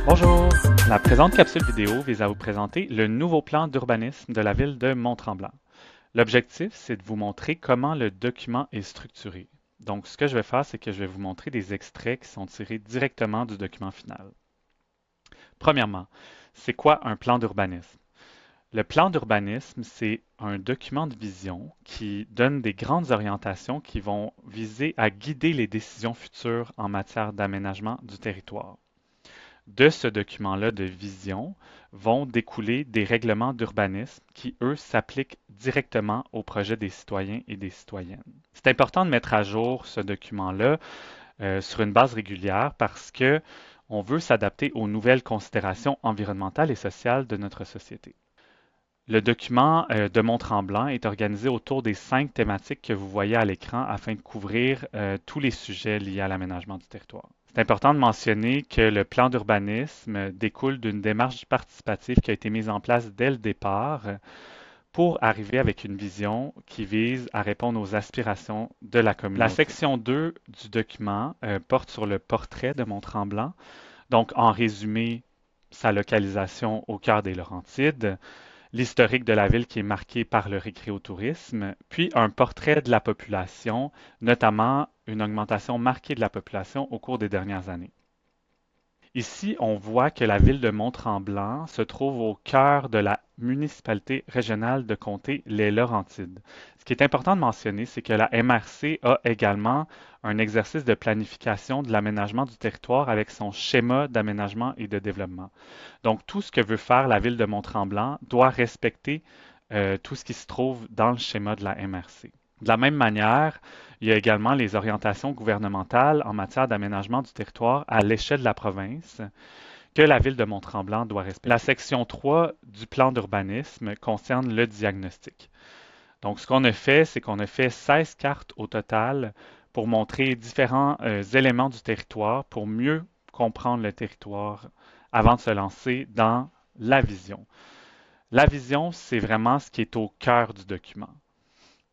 Bonjour! La présente capsule vidéo vise à vous présenter le nouveau plan d'urbanisme de la ville de Mont-Tremblant. L'objectif, c'est de vous montrer comment le document est structuré. Donc, ce que je vais faire, c'est que je vais vous montrer des extraits qui sont tirés directement du document final. Premièrement, c'est quoi un plan d'urbanisme? Le plan d'urbanisme, c'est un document de vision qui donne des grandes orientations qui vont viser à guider les décisions futures en matière d'aménagement du territoire. De ce document-là de vision vont découler des règlements d'urbanisme qui, eux, s'appliquent directement aux projets des citoyens et des citoyennes. C'est important de mettre à jour ce document-là sur une base régulière parce que on veut s'adapter aux nouvelles considérations environnementales et sociales de notre société. Le document de Mont-Tremblant est organisé autour des 5 thématiques que vous voyez à l'écran afin de couvrir tous les sujets liés à l'aménagement du territoire. C'est important de mentionner que le plan d'urbanisme découle d'une démarche participative qui a été mise en place dès le départ pour arriver avec une vision qui vise à répondre aux aspirations de la communauté. La section 2 du document porte sur le portrait de Mont-Tremblant, donc en résumé, sa localisation au cœur des Laurentides, l'historique de la ville qui est marqué par le récréotourisme, puis un portrait de la population, notamment une augmentation marquée de la population au cours des dernières années. Ici, on voit que la ville de Mont-Tremblant se trouve au cœur de la municipalité régionale de comté les Laurentides. Ce qui est important de mentionner, c'est que la MRC a également un exercice de planification de l'aménagement du territoire avec son schéma d'aménagement et de développement. Donc, tout ce que veut faire la ville de Mont-Tremblant doit respecter tout ce qui se trouve dans le schéma de la MRC. De la même manière, il y a également les orientations gouvernementales en matière d'aménagement du territoire à l'échelle de la province que la ville de Mont-Tremblant doit respecter. La section 3 du plan d'urbanisme concerne le diagnostic. Donc, ce qu'on a fait, c'est qu'on a fait 16 cartes au total pour montrer différents éléments du territoire pour mieux comprendre le territoire avant de se lancer dans la vision. La vision, c'est vraiment ce qui est au cœur du document.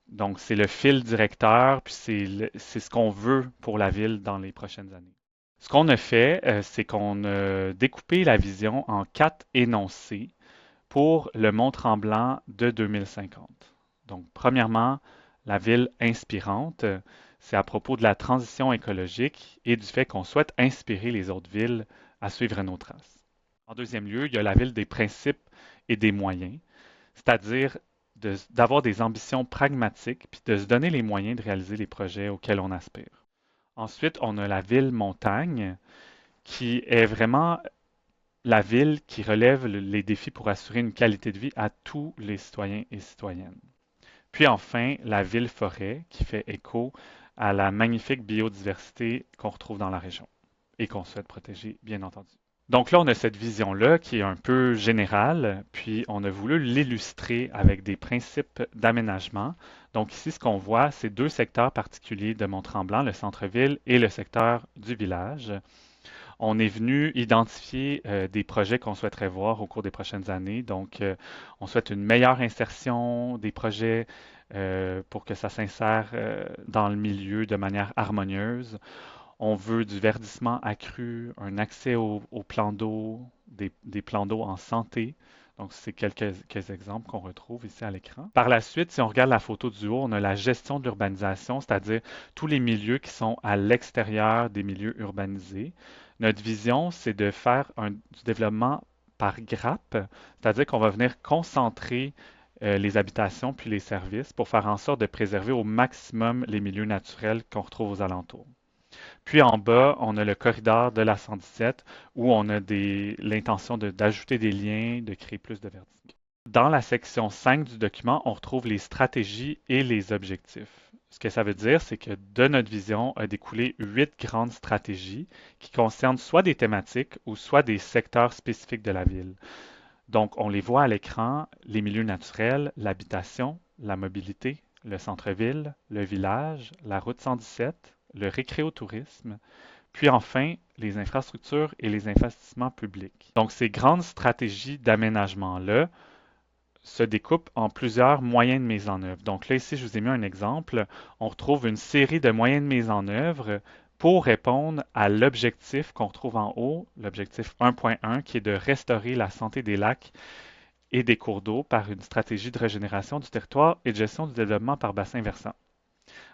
Donc, c'est le fil directeur, puis c'est ce qu'on veut pour la ville dans les prochaines années. Ce qu'on a fait, c'est qu'on a découpé la vision en 4 énoncés pour le Mont-Tremblant de 2050. Donc, premièrement, la ville inspirante, c'est à propos de la transition écologique et du fait qu'on souhaite inspirer les autres villes à suivre nos traces. En deuxième lieu, il y a la ville des principes et des moyens, c'est-à-dire d'avoir des ambitions pragmatiques puis de se donner les moyens de réaliser les projets auxquels on aspire. Ensuite, on a la ville montagne qui est vraiment la ville qui relève les défis pour assurer une qualité de vie à tous les citoyens et citoyennes. Puis enfin, la ville forêt qui fait écho à la magnifique biodiversité qu'on retrouve dans la région et qu'on souhaite protéger, bien entendu. Donc là, on a cette vision-là qui est un peu générale, puis on a voulu l'illustrer avec des principes d'aménagement. Donc ici, ce qu'on voit, c'est 2 secteurs particuliers de Mont-Tremblant, le centre-ville et le secteur du village. On est venu identifier des projets qu'on souhaiterait voir au cours des prochaines années. Donc, on souhaite une meilleure insertion des projets pour que ça s'insère dans le milieu de manière harmonieuse. On veut du verdissement accru, un accès aux plans d'eau, des plans d'eau en santé. Donc, c'est quelques exemples qu'on retrouve ici à l'écran. Par la suite, si on regarde la photo du haut, on a la gestion de l'urbanisation, c'est-à-dire tous les milieux qui sont à l'extérieur des milieux urbanisés. Notre vision, c'est de faire du développement par grappe, c'est-à-dire qu'on va venir concentrer les habitations puis les services pour faire en sorte de préserver au maximum les milieux naturels qu'on retrouve aux alentours. Puis en bas, on a le corridor de la 117 où on a l'intention d'ajouter des liens, de créer plus de verticalité. Dans la section 5 du document, on retrouve les stratégies et les objectifs. Ce que ça veut dire, c'est que de notre vision a découlé 8 grandes stratégies qui concernent soit des thématiques ou soit des secteurs spécifiques de la ville. Donc, on les voit à l'écran, les milieux naturels, l'habitation, la mobilité, le centre-ville, le village, la route 117, le récréotourisme, puis enfin les infrastructures et les investissements publics. Donc, ces grandes stratégies d'aménagement-là se découpent en plusieurs moyens de mise en œuvre. Donc là, ici, je vous ai mis un exemple. On retrouve une série de moyens de mise en œuvre pour répondre à l'objectif qu'on trouve en haut, l'objectif 1.1, qui est de restaurer la santé des lacs et des cours d'eau par une stratégie de régénération du territoire et de gestion du développement par bassin versant.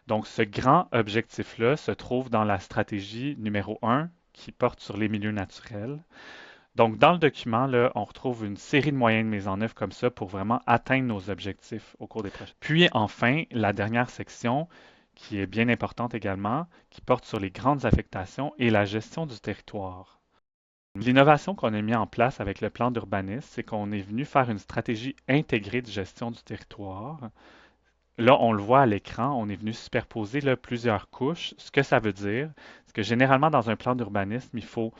Donc, ce grand objectif-là se trouve dans la stratégie numéro 1 qui porte sur les milieux naturels. Donc, dans le document, là, on retrouve une série de moyens de mise en œuvre comme ça pour vraiment atteindre nos objectifs au cours des prochains. Puis, enfin, la dernière section, qui est bien importante également, qui porte sur les grandes affectations et la gestion du territoire. L'innovation qu'on a mis en place avec le plan d'urbanisme, c'est qu'on est venu faire une stratégie intégrée de gestion du territoire. Là, on le voit à l'écran, on est venu superposer là, plusieurs couches. Ce que ça veut dire, c'est que généralement dans un plan d'urbanisme, il faut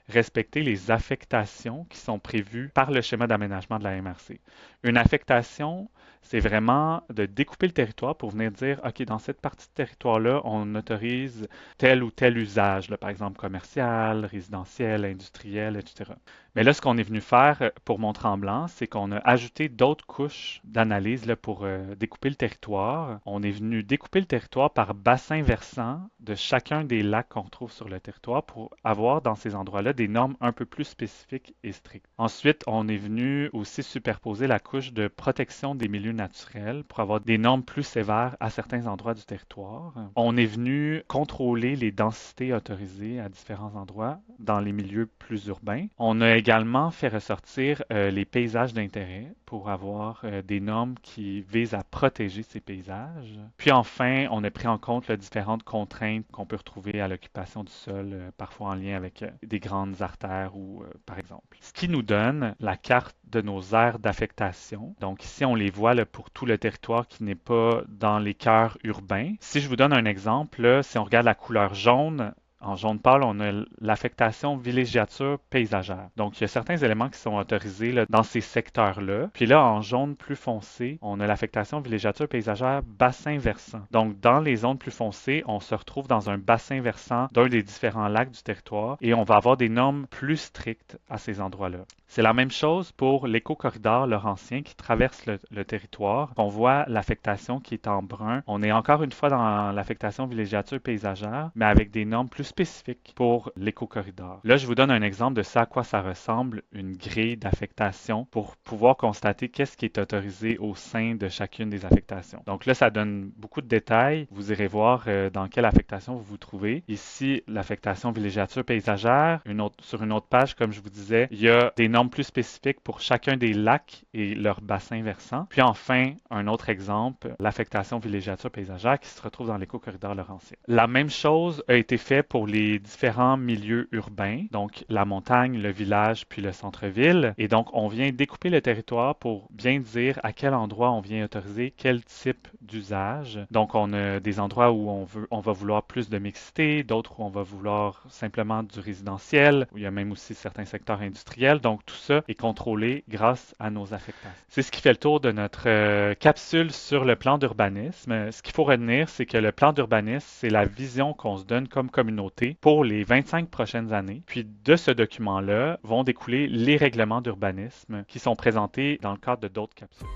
respecter les affectations qui sont prévues par le schéma d'aménagement de la MRC. Une affectation, c'est vraiment de découper le territoire pour venir dire, OK, dans cette partie de territoire-là, on autorise tel ou tel usage, là, par exemple commercial, résidentiel, industriel, etc. Mais là, ce qu'on est venu faire pour Mont-Tremblant, c'est qu'on a ajouté d'autres couches d'analyse là, pour découper le territoire. On est venu découper le territoire par bassin versant de chacun des lacs qu'on retrouve sur le territoire pour avoir dans ces endroits-là des normes un peu plus spécifiques et strictes. Ensuite, on est venu aussi superposer la couche de protection des milieux naturels pour avoir des normes plus sévères à certains endroits du territoire. On est venu contrôler les densités autorisées à différents endroits dans les milieux plus urbains. On a également fait ressortir les paysages d'intérêt pour avoir des normes qui visent à protéger ces paysages. Puis enfin, on a pris en compte les différentes contraintes qu'on peut retrouver à l'occupation du sol, parfois en lien avec des grandes artères ou par exemple. Ce qui nous donne la carte de nos aires d'affectation. Donc ici, on les voit là, pour tout le territoire qui n'est pas dans les cœurs urbains. Si je vous donne un exemple, là, si on regarde la couleur jaune, en jaune pâle, on a l'affectation villégiature paysagère. Donc, il y a certains éléments qui sont autorisés là, dans ces secteurs-là. Puis là, en jaune plus foncé, on a l'affectation villégiature paysagère bassin versant. Donc, dans les zones plus foncées, on se retrouve dans un bassin versant d'un des différents lacs du territoire et on va avoir des normes plus strictes à ces endroits-là. C'est la même chose pour l'éco-corridor laurentien qui traverse le territoire. On voit l'affectation qui est en brun. On est encore une fois dans l'affectation villégiature paysagère, mais avec des normes plus spécifiques pour l'éco-corridor. Là, je vous donne un exemple de ça à quoi ça ressemble, une grille d'affectation pour pouvoir constater qu'est-ce qui est autorisé au sein de chacune des affectations. Donc là, ça donne beaucoup de détails. Vous irez voir dans quelle affectation vous vous trouvez. Ici, l'affectation villégiature paysagère. Sur une autre page, comme je vous disais, il y a des normes plus spécifiques pour chacun des lacs et leurs bassins versants. Puis enfin, un autre exemple, l'affectation villégiature paysagère qui se retrouve dans l'éco-corridor laurentien. La même chose a été faite pour les différents milieux urbains, donc la montagne, le village, puis le centre-ville. Et donc, on vient découper le territoire pour bien dire à quel endroit on vient autoriser quel type d'usage. Donc, on a des endroits où on va vouloir plus de mixité, d'autres où on va vouloir simplement du résidentiel, où il y a même aussi certains secteurs industriels. Donc, tout ça est contrôlé grâce à nos affectations. C'est ce qui fait le tour de notre capsule sur le plan d'urbanisme. Ce qu'il faut retenir, c'est que le plan d'urbanisme, c'est la vision qu'on se donne comme communauté pour les 25 prochaines années. Puis de ce document-là vont découler les règlements d'urbanisme qui sont présentés dans le cadre de d'autres capsules.